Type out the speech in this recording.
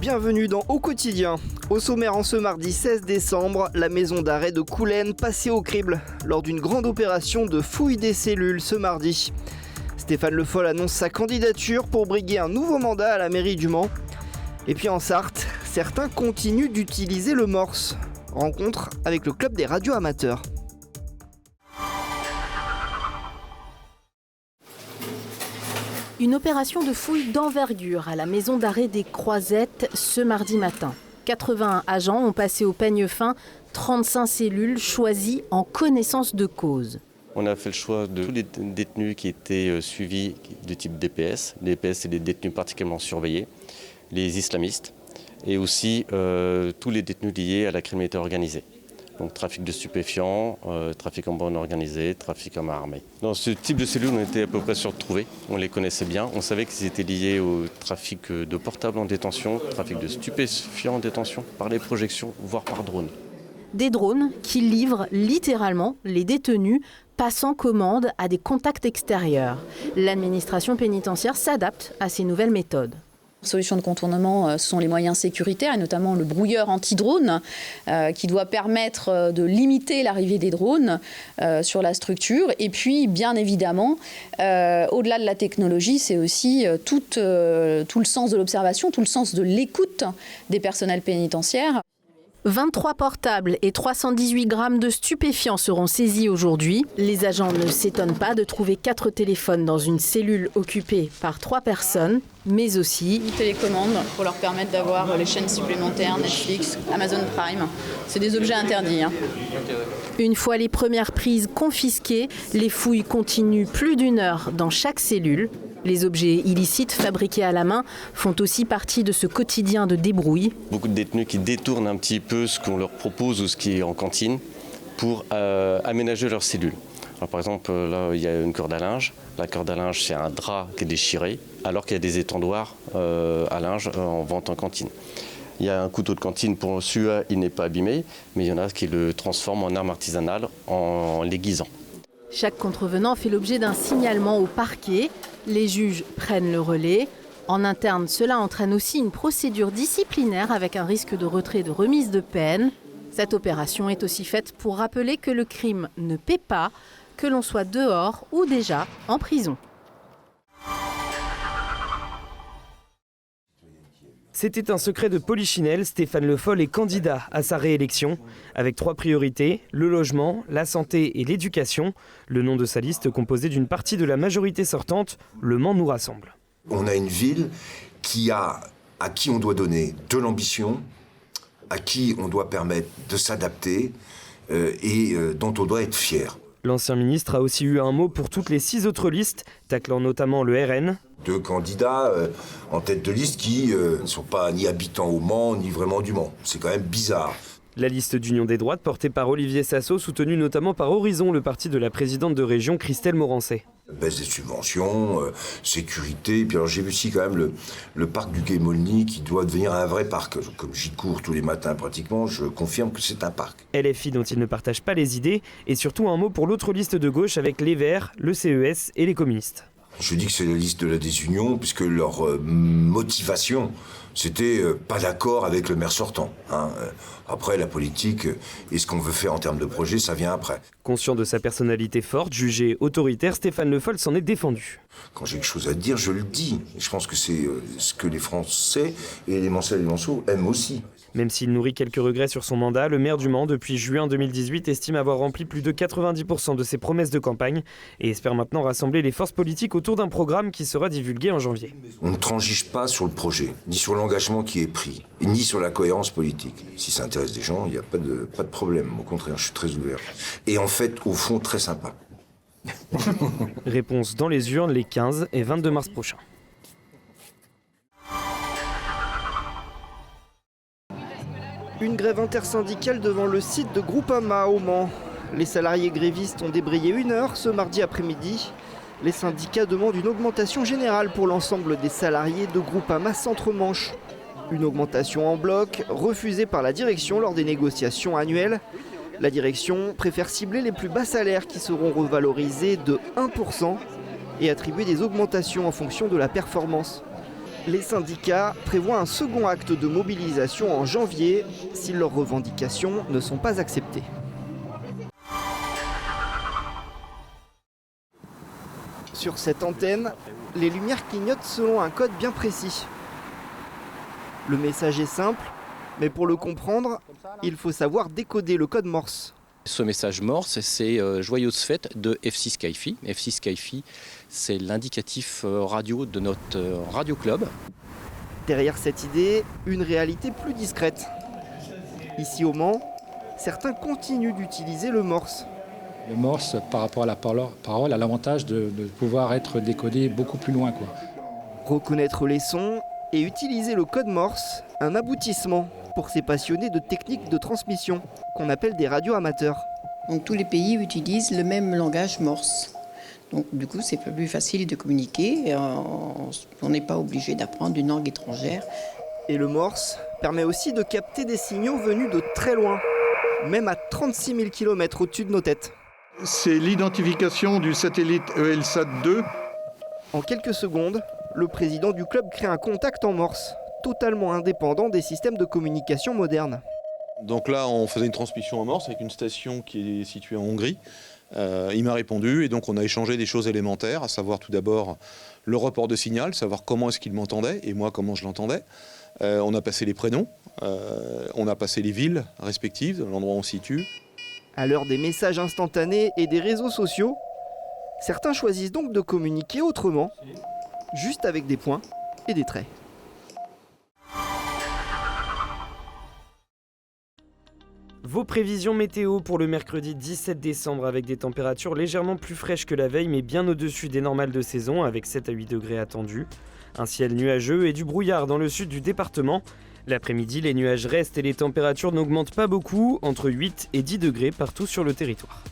bienvenue dans Au Quotidien. Au sommaire en ce mardi 16 décembre, la maison d'arrêt de Coulennes passée au crible lors d'une grande opération de fouille des cellules ce mardi. Stéphane Le Foll annonce sa candidature pour briguer un nouveau mandat à la mairie du Mans. Et puis en Sarthe, certains continuent d'utiliser le morse. Rencontre avec le club des radios amateurs. Une opération de fouille d'envergure à la maison d'arrêt des Croisettes ce mardi matin. 81 agents ont passé au peigne fin 35 cellules choisies en connaissance de cause. On a fait le choix de tous les détenus qui étaient suivis de type DPS. Les DPS, c'est des détenus particulièrement surveillés, les islamistes, et aussi tous les détenus liés à la criminalité organisée. Donc trafic de stupéfiants, trafic en bande organisée, trafic en main armée. Dans ce type de cellules, on était à peu près sûr de trouver. On les connaissait bien. On savait qu'ils étaient liés au trafic de portables en détention, trafic de stupéfiants en détention, par les projections, voire par drone. Des drones qui livrent littéralement les détenus passant commande à des contacts extérieurs. L'administration pénitentiaire s'adapte à ces nouvelles méthodes. Solutions de contournement, ce sont les moyens sécuritaires, et notamment le brouilleur anti-drone, qui doit permettre de limiter l'arrivée des drones sur la structure. Et puis, bien évidemment, au-delà de la technologie, c'est aussi tout le sens de l'observation, tout le sens de l'écoute des personnels pénitentiaires. 23 portables et 318 grammes de stupéfiants seront saisis aujourd'hui. Les agents ne s'étonnent pas de trouver 4 téléphones dans une cellule occupée par 3 personnes, mais aussi Une télécommande pour leur permettre d'avoir les chaînes supplémentaires, Netflix, Amazon Prime. C'est des objets interdits. Une fois les premières prises confisquées, les fouilles continuent plus d'1 heure dans chaque cellule. Les objets illicites fabriqués à la main font aussi partie de ce quotidien de débrouille. Beaucoup de détenus qui détournent un petit peu ce qu'on leur propose ou ce qui est en cantine pour aménager leurs cellules. Alors, par exemple, là, il y a une corde à linge. La corde à linge, c'est un drap qui est déchiré, alors qu'il y a des étendoirs à linge en vente en cantine. Il y a un couteau de cantine pour celui-là, il n'est pas abîmé, mais il y en a qui le transforment en arme artisanale en l'aiguisant. Chaque contrevenant fait l'objet d'un signalement au parquet. Les juges prennent le relais. En interne, cela entraîne aussi une procédure disciplinaire avec un risque de retrait de remise de peine. Cette opération est aussi faite pour rappeler que le crime ne paie pas, que l'on soit dehors ou déjà en prison. C'était un secret de Polichinelle. Stéphane Le Foll est candidat à sa réélection. Avec 3 priorités, le logement, la santé et l'éducation. Le nom de sa liste, composé d'une partie de la majorité sortante, Le Mans nous rassemble. On a une ville à qui on doit donner de l'ambition, à qui on doit permettre de s'adapter et dont on doit être fier. L'ancien ministre a aussi eu un mot pour toutes les 6 autres listes, taclant notamment le RN. 2 candidats en tête de liste qui ne sont pas ni habitants au Mans, ni vraiment du Mans. C'est quand même bizarre. La liste d'Union des droites portée par Olivier Sassot, soutenue notamment par Horizon, le parti de la présidente de région Christelle Morancet. Baisse des subventions, sécurité, puis alors j'ai vu aussi quand même le parc du Quai Molny qui doit devenir un vrai parc. Comme j'y cours tous les matins pratiquement, je confirme que c'est un parc. LFI dont il ne partage pas les idées, et surtout un mot pour l'autre liste de gauche avec les Verts, le CES et les communistes. Je dis que c'est la liste de la désunion, puisque leur motivation, c'était pas d'accord avec le maire sortant. Après, la politique et ce qu'on veut faire en termes de projet, ça vient après. Conscient de sa personnalité forte, jugée autoritaire, Stéphane Le Foll s'en est défendu. Quand j'ai quelque chose à dire, je le dis. Je pense que c'est ce que les Français et les Manceaux et les Manceaux aiment aussi. Même s'il nourrit quelques regrets sur son mandat, le maire du Mans, depuis juin 2018, estime avoir rempli plus de 90% de ses promesses de campagne et espère maintenant rassembler les forces politiques autour d'un programme qui sera divulgué en janvier. On ne transige pas sur le projet, ni sur l'engagement qui est pris, ni sur la cohérence politique. Si ça intéresse des gens, il n'y a pas de problème. Au contraire, je suis très ouvert. Et en fait, au fond, très sympa. Réponse dans les urnes les 15 et 22 mars prochains. Une grève intersyndicale devant le site de Groupama au Mans. Les salariés grévistes ont débrayé 1 heure ce mardi après-midi. Les syndicats demandent une augmentation générale pour l'ensemble des salariés de Groupama Centre-Manche. Une augmentation en bloc, refusée par la direction lors des négociations annuelles. La direction préfère cibler les plus bas salaires qui seront revalorisés de 1% et attribuer des augmentations en fonction de la performance. Les syndicats prévoient un second acte de mobilisation en janvier si leurs revendications ne sont pas acceptées. Sur cette antenne, les lumières clignotent selon un code bien précis. Le message est simple, mais pour le comprendre, il faut savoir décoder le code Morse. Ce message Morse, c'est Joyeuse fête de FC Skyfi. FC Skyfi, c'est l'indicatif radio de notre radio club. Derrière cette idée, une réalité plus discrète. Ici au Mans, certains continuent d'utiliser le Morse. Le Morse, par rapport à la parole, a l'avantage de pouvoir être décodé beaucoup plus loin, quoi. Reconnaître les sons et utiliser le code Morse, un aboutissement pour ces passionnés de techniques de transmission, qu'on appelle des radioamateurs. Donc tous les pays utilisent le même langage Morse. Donc du coup, c'est plus facile de communiquer. Et on n'est pas obligé d'apprendre une langue étrangère. Et le Morse permet aussi de capter des signaux venus de très loin, même à 36 000 km au-dessus de nos têtes. C'est l'identification du satellite ELSAT 2. En quelques secondes, le président du club crée un contact en Morse, totalement indépendant des systèmes de communication modernes. Donc là, on faisait une transmission en Morse avec une station qui est située en Hongrie. Il m'a répondu et donc on a échangé des choses élémentaires, à savoir tout d'abord le report de signal, savoir comment est-ce qu'il m'entendait et moi comment je l'entendais. On a passé les prénoms, on a passé les villes respectives, l'endroit où on se situe. À l'heure des messages instantanés et des réseaux sociaux, certains choisissent donc de communiquer autrement, juste avec des points et des traits. Vos prévisions météo pour le mercredi 17 décembre avec des températures légèrement plus fraîches que la veille mais bien au-dessus des normales de saison avec 7 à 8 degrés attendus. Un ciel nuageux et du brouillard dans le sud du département. L'après-midi, les nuages restent et les températures n'augmentent pas beaucoup, entre 8 et 10 degrés partout sur le territoire.